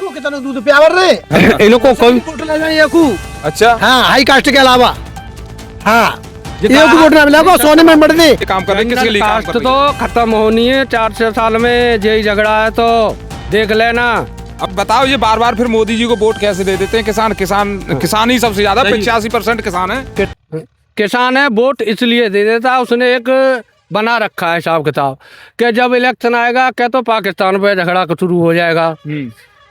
को कितना दूध प्यावर रे इनको कोई वोट ले जाए एकू। अच्छा, हाँ, हाई कास्ट के अलावा हाँ जितना- एक वोट ना मिलेगा सोने में बढ़ दे। ये काम कर रहे हैं, किसके लिए काम कास्ट कर रहे तो हैं? खत्म होनी है 4-6 साल में। यही झगड़ा है तो देख लेना। अब बताओ, ये बार बार फिर मोदी जी को वोट कैसे दे देते हैं? किसान ही सबसे ज्यादा, 85% किसान है। किसान है, वोट इसलिए दे देता है, उसने एक बना रखा है हिसाब किताब कि जब इलेक्शन आएगा क्या तो पाकिस्तान पे झगड़ा शुरू हो जाएगा।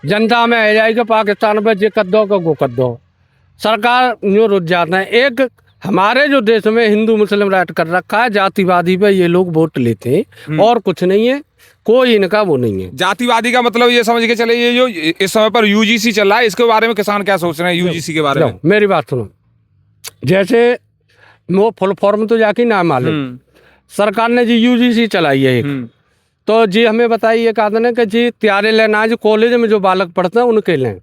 जनता में आ जाएगी पाकिस्तान पे जे कर दो को वो कर दो, सरकार यूँ रुक जाते हैं। एक हमारे जो देश में हिंदू मुस्लिम राइट कर रखा है, जातिवादी पे ये लोग वोट लेते हैं और कुछ नहीं है, कोई इनका वो नहीं है। जातिवादी का मतलब ये समझ के चले, ये जो इस समय पर यूजीसी चल रहा है, इसके बारे में किसान क्या सोच रहे हैं यूजीसी के बारे में? मेरी बात सुनो, जैसे वो फुल फॉर्म तो जाके ना मालूम, सरकार ने जी यूजीसी चलाई है एक, तो जी हमें बताइए कहते हैं कि जी त्यारे लेना है, जो कॉलेज में जो बालक पढ़ते हैं उनके लें।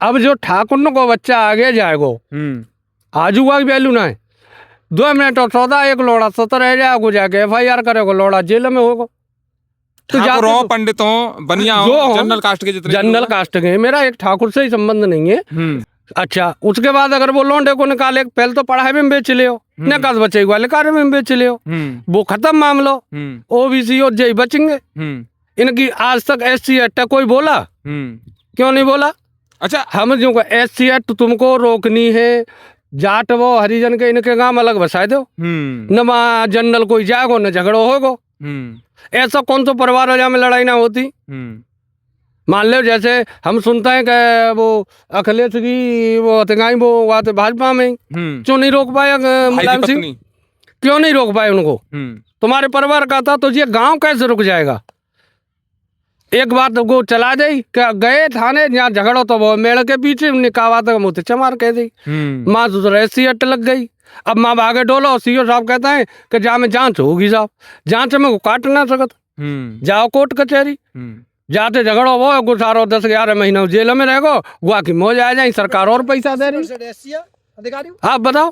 अब जो ठाकुर को बच्चा आगे जाएगो, आजू का वैल्यू ना है, 2 मिनट और 14 एक लोड़ा 70 रह जाएगा, जाके FIR करेगा, लोड़ा जेल में होगा। तो ठाकुरों, पंडितों, बनिया जो जनरल कास्ट के जितने जनरल कास्ट के, मेरा एक ठाकुर से ही संबंध नहीं है। अच्छा, उसके बाद अगर वो लोंडे को निकाले, पहले तो पढ़ाई में बेच ले, निकाल बचे वाले कार्य में बेच ले, वो खत्म मामलो। OBC और जय बचेंगे। इनकी आज तक SC एक्ट कोई बोला? क्यों नहीं बोला? अच्छा, हम जो SC एक्ट तुमको रोकनी है, जाट वो हरिजन के इनके गांव अलग बसा दो, न जनरल कोई जाएगो न झगड़ो होगो। ऐसा कौन सा परिवार है जहाँ में लड़ाई ना होती? मान लो जैसे हम सुनते हैं कि वो अखिलेश की वो तिगाई वो आते भाजपा में, क्यों नहीं रोक पाया मुलायम सिंह? क्यों नहीं रोक पाए उनको? तुम्हारे परिवार का था तो ये गांव कैसे रुक जाएगा? एक बात वो चला जाई, क्या गए थाने जहाँ झगड़ो तो वो मेड़ के पीछे निकावा तक मुँह चमार कह दी, माँ दूसरा SC एक्ट लग गई। अब माँ भागे डोलो, CO साहब कहता है कि जहाँ में जांच होगी साहब, जांच में वो काट ना सकत, जाओ कोर्ट कचहरी, जाते झगड़ो वो गुजारो 10-11 महीना जेल में रहेगो, गुआ की मौज आ जाए, सरकार और पैसा दे रही। आप बताओ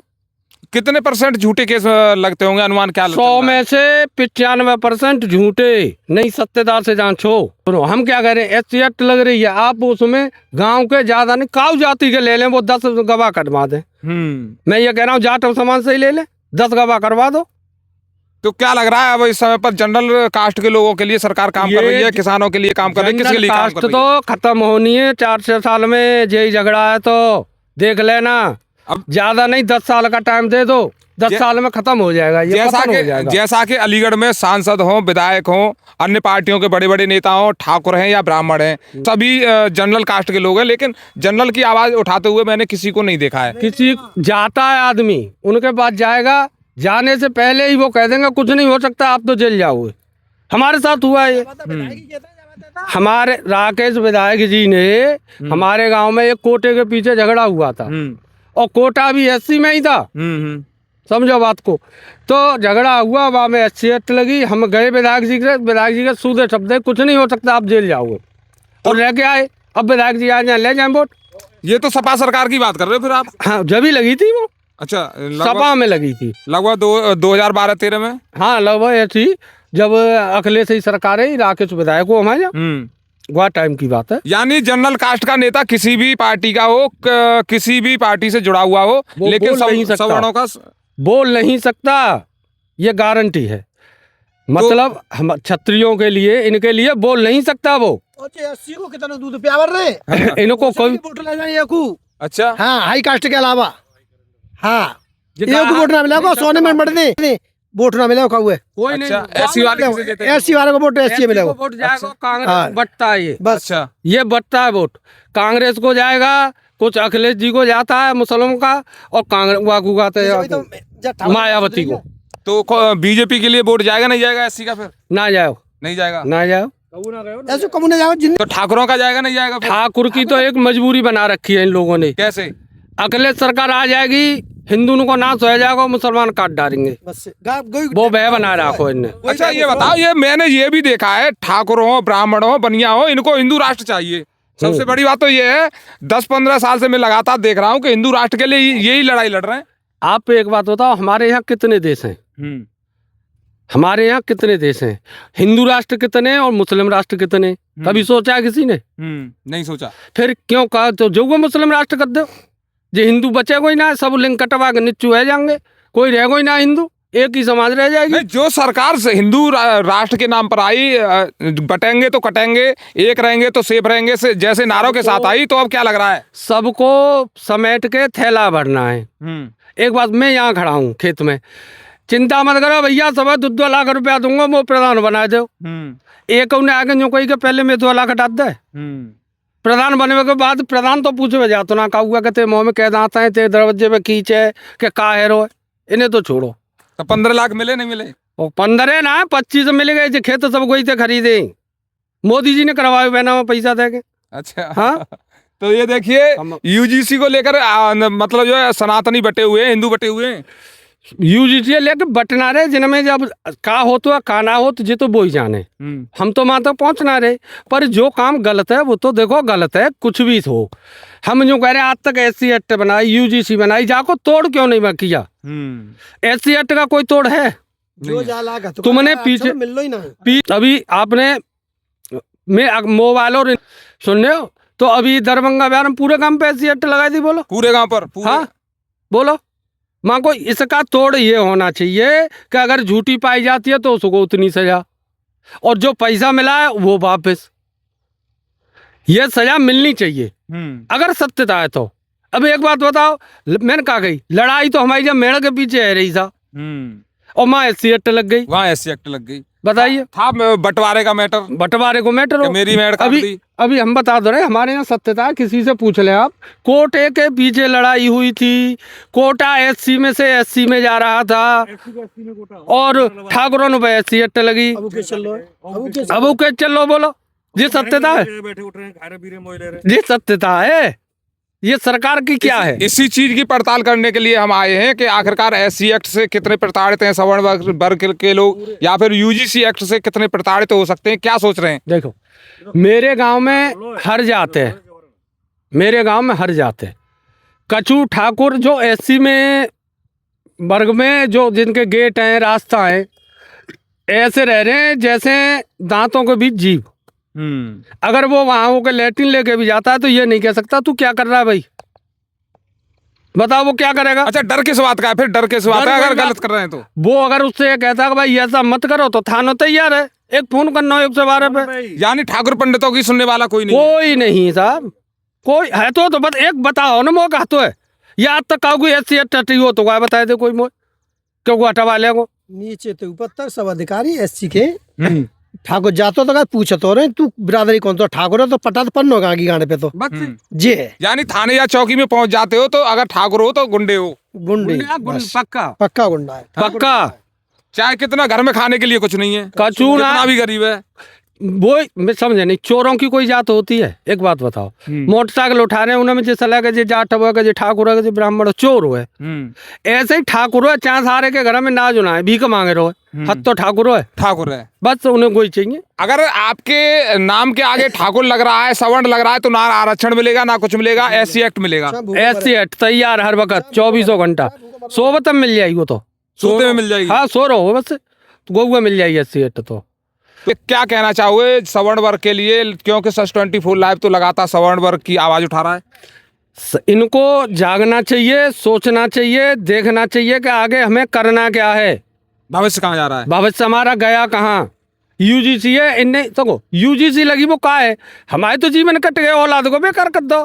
कितने % झूठे केस लगते होंगे, अनुमान क्या? 100 में से 95% झूठे, नहीं सत्तेदार से जांच हो। सुनो, हम क्या कह रहे हैं, SC एक्ट लग रही है, आप उसमें गांव के ज्यादा नहीं, काऊ जाति के ले लें, वो 10 गवाह करवा दें। मैं ये कह रहा हूँ जाट और समाज से ही ले लें, 10 गवाह करवा दो। तो क्या लग रहा है अब इस समय पर जनरल कास्ट के लोगों के लिए सरकार काम कर रही है, किसानों के लिए काम कर रही है, किसके लिए काम कर रही है? तो खत्म होनी है 4-6 साल में। यही झगड़ा है तो देख लेना, अब ज्यादा नहीं 10 साल का टाइम दे दो, 10 साल में खत्म हो जाएगा ये, जैसा कि अलीगढ़ में सांसद हों, विधायक हों, अन्य पार्टियों के बड़े बड़े नेता हों, ठाकुर हैं या ब्राह्मण हैं, सभी जनरल कास्ट के लोग हैं, लेकिन जनरल की आवाज उठाते हुए मैंने किसी को नहीं देखा है। किसी जाता है आदमी, उनके पास जाएगा, जाने से पहले ही वो कह देंगे कुछ नहीं हो सकता, आप तो जेल जाओगे। हमारे साथ हुआ है ये। हमारे राकेश विधायक जी ने हमारे गांव में एक कोटे के पीछे झगड़ा हुआ था, और कोटा भी SC में ही था, समझो बात को। तो झगड़ा हुआ, वहाँ में SC एक्ट लगी, हम गए विधायक जी के सूदे शब्द, कुछ नहीं हो सकता, आप जेल जाओगे, और रह के आए। अब विधायक जी आ जाए, ले जाए वोट। ये तो सपा सरकार की बात कर रहे हो फिर आप? हाँ, जब ही लगी थी वो। अच्छा, सपा में लगी थी लगभग 2012-13 में। हाँ, लगभग ऐसी, जब अखिलेश ही सरकार है, राकेश विधायक को हमारे वह टाइम की बात है। यानी जनरल कास्ट का नेता किसी भी पार्टी का हो, किसी भी पार्टी से जुड़ा हुआ हो, लेकिन सवर्णों का बोल नहीं सकता, ये गारंटी है। मतलब हम क्षत्रियों के लिए, इनके लिए बोल नहीं सकता वो। SC को कितना दूध प्यावर रे इनको कोई वोट ले जाए एकू। अच्छा, हाँ, हाई कास्ट के अलावा हाँ एक वोट ना मिलेगा सोने में बढ़ दे, वोट ना मिलेगा हुए कोई नहीं। SC वाले को वोट SC मिलेगा, वोट जाएगा कांग्रेस बटता है ये बस। अच्छा, ये बटता है वोट, कांग्रेस को जाएगा, कुछ अखिलेश जी को जाता है मुसलमान का, और कांग्रेस वाकू गाते हैं मायावती को। तो बीजेपी के लिए वोट जाएगा नहीं जाएगा SC का? फिर ना जाओ, नहीं जाएगा, ना जाओ, ऐसे कमुने जाओ। तो ठाकुरों का जाएगा नहीं जाएगा? ठाकुर की तो एक मजबूरी बना रखी है इन लोगों ने। कैसे? अखिलेश सरकार आ जाएगी, हिंदू को नाश हो जाएगा, मुसलमान काट डालेंगे, वो भय बना रखो इनने। अच्छा, ये बताओ, ये मैंने ये भी देखा है, ठाकुर हो, ब्राह्मण हो, बनिया हो, इनको हिंदू राष्ट्र चाहिए। सबसे बड़ी बात तो ये है, 10-15 साल से मैं लगातार देख रहा हूँ कि हिंदू राष्ट्र के लिए यही लड़ाई लड़ रहे हैं। आप एक बात बताओ, हमारे यहाँ कितने देश हैं? हमारे यहाँ कितने देश हैं, हिंदू राष्ट्र कितने और मुस्लिम राष्ट्र कितने, कभी सोचा है किसी ने? नहीं सोचा। फिर क्यों कहा तो जो वो मुस्लिम राष्ट्र कर दो, जो हिंदू बचे कोई ना, सब लिंग कटवा के नीचू है जाएंगे, कोई रह कोई ना हिंदू, एक ही समाज रह जाएगी। नहीं, जो सरकार से हिंदू राष्ट्र के नाम पर आई, बटेंगे तो कटेंगे, एक रहेंगे तो सेफ रहेंगे से जैसे नारों के साथ आई, तो अब क्या लग रहा है? सबको समेट के थैला भरना है। एक बात, मैं यहाँ खड़ा हूँ खेत में, चिंता मत करो भैया, सब 2 लाख रुपया दूंगा, वो प्रधान बना दो। एक उन्हें आगे जो कोई के पहले में 2 लाख हटा दे, प्रधान बनने के बाद प्रधान तो पूछे जा तो ना का हुआ कहते मुँह में कह दाता है, ते दरवाजे पे खींचे के का हेरो है, इन्हें तो छोड़ो। तो 15 लाख मिले नहीं मिले? वो 15 ना 25 मिल गए, जो खेत सब कोई थे खरीदे, मोदी जी ने करवाए बहना में पैसा दे के। अच्छा हाँ तो ये देखिए यूजीसी को लेकर मतलब जो है सनातनी बटे हुए हैं, हिंदू बटे हुए हैं। यूजीसी लेके बटना रहे, जिनमें जब का हो तो का ना हो तो जी तो वो ही जाने, हम तो वहां तक पहुंचना रहे। पर जो काम गलत है वो तो देखो गलत है, कुछ भी हो। हम जो कह रहे हैं आज तक SC एक्ट बनाई, यूजीसी बनाई, जाको तोड़ क्यों नहीं किया? SC एक्ट का कोई तोड़ है? जो जाला का तो तुमने पीछे मिल लो ही ना। अभी आपने मैं मोबाइल और सुन रहे हो तो अभी दरभंगा बिहार में पूरे गांव पे SC एक्ट लगाई थी, बोलो पूरे गांव पर पूरे। हाँ बोलो, माँ को इसका तोड़ ये होना चाहिए कि अगर झूठी पाई जाती है तो उसको उतनी सजा, और जो पैसा मिला है वो वापस, ये सजा मिलनी चाहिए अगर सत्यता है तो। अब एक बात बताओ, मैंने कहा गई लड़ाई तो हमारी जब मेड़ के पीछे है रही था और वहाँ SC एक्ट लग गई, वहाँ SC एक्ट लग गई, बताइए। था बंटवारे का मैटर, बंटवारे को मैटर हो, मेरी मेड़ काट दी। अभी हम बता दो रहे, हमारे यहाँ सत्यता है, किसी से पूछ ले आप, कोटे के पीछे लड़ाई हुई थी, कोटा SC में से SC में जा रहा था और ठाकुरों ने SC एक्ट लगी, अब के चलो बोलो, ये सत्यता है? ये सत्यता है? ये सरकार की क्या है? इसी चीज की पड़ताल करने के लिए हम आए हैं कि आखिरकार SC एक्ट से कितने प्रताड़ित हैं सवर्ण वर्ग के लोग, या फिर UGC एक्ट से कितने प्रताड़ित हो सकते हैं, क्या सोच रहे हैं? देखो मेरे गांव में हर जाते हैं, मेरे गांव में हर जाते, कछू ठाकुर जो SC में वर्ग में जो जिनके गेट हैं, रास्ता है, ऐसे रह रहे हैं जैसे दांतों के बीच जीभ। अगर वो वहां होकर लैट्रिन लेके भी जाता है तो ये नहीं कह सकता तू क्या कर रहा है भाई, बताओ वो क्या करेगा? अच्छा, डर किस बात का है फिर? डर किस बात का अगर गलत कर रहे हैं तो? वो अगर उससे ये कहता है कि भाई ऐसा मत करो तो थाना तैयार है, एक फोन करना 112 पे। यानी ठाकुर पंडितों की सुनने वाला कोई नहीं? कोई नहीं साहब, कोई है तो बस एक बताओ ना, मौका तो है या आज तक कोई SC एक्ट हो तो क्या बताए थे कोई मोह क्यों हटवा ले को? नीचे तो ऊपर तक सब अधिकारी SC के ठाकुर जातो तो पूछो तो रहे तू बिरादरी कौन, तो ठाकुर है तो पटा तो पन्नो गाड़ी गाने पे तो बस जे यानी थाने या चौकी में पहुंच जाते हो तो अगर ठाकुर हो तो गुंडे हो, गुंडे पक्का पक्का गुंडा है, पक्का। चाहे कितना घर में खाने के लिए कुछ नहीं है, कचू ना कितना भी गरीब है, वो मैं समझे नहीं। चोरों की कोई जात होती है? एक बात बताओ, मोटरसाइकिल उठा रहे हैं उन्हें में जैसा लगे जो जाट हुआ जो ठाकुर है जो ब्राह्मण हो, चोर हुए, ऐसे ही ठाकुर है चाहे सारे के घर में ना जुना है, भीख मांगे रहो, हद तो ठाकुर है, ठाकुर है बस उन्हें कोई चाहिए। अगर आपके नाम के आगे ठाकुर लग रहा है, सवर्ण लग रहा है, तो ना आरक्षण मिलेगा ना कुछ मिलेगा, SC एक्ट मिलेगा। SC एक्ट तैयार हर वक्त 24 घंटा, सोबत मिल जाएगी वो तो, सोते में मिल जाएगी। हाँ सो रहो बस, गोवा मिल जाएगी SC एक्ट तो। क्या कहना चाहोगे सवर्ण वर्ग के लिए, क्योंकि सच 24 लाइव तो लगातार सवर्ण वर्ग की आवाज उठा रहा है? इनको जागना चाहिए, सोचना चाहिए, देखना चाहिए कि आगे हमें करना क्या है, भविष्य कहाँ जा रहा है, भविष्य हमारा गया कहाँ। UGC है, इनने तो UGC लगी वो का है, हमारे तो जीवन कट गए, औलाद को बेकार कर दो,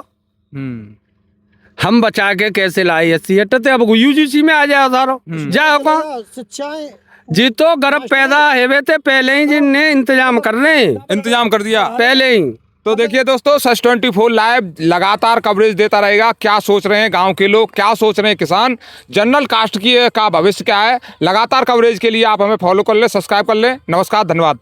हम बचा के कैसे लाए SC एक्ट, अब UGC में आ जाए सारो जाओ कहाँ सच्चाई जी, तो गर्भ पैदा हेवे थे पहले ही जिनने इंतजाम कर रहे हैं, इंतजाम कर दिया पहले ही। तो देखिए दोस्तों, सच 24 लाइव लगातार कवरेज देता रहेगा। क्या सोच रहे हैं गांव के लोग, क्या सोच रहे हैं किसान, जनरल कास्ट की का भविष्य क्या है, लगातार कवरेज के लिए आप हमें फॉलो कर ले, सब्सक्राइब कर ले। नमस्कार, धन्यवाद।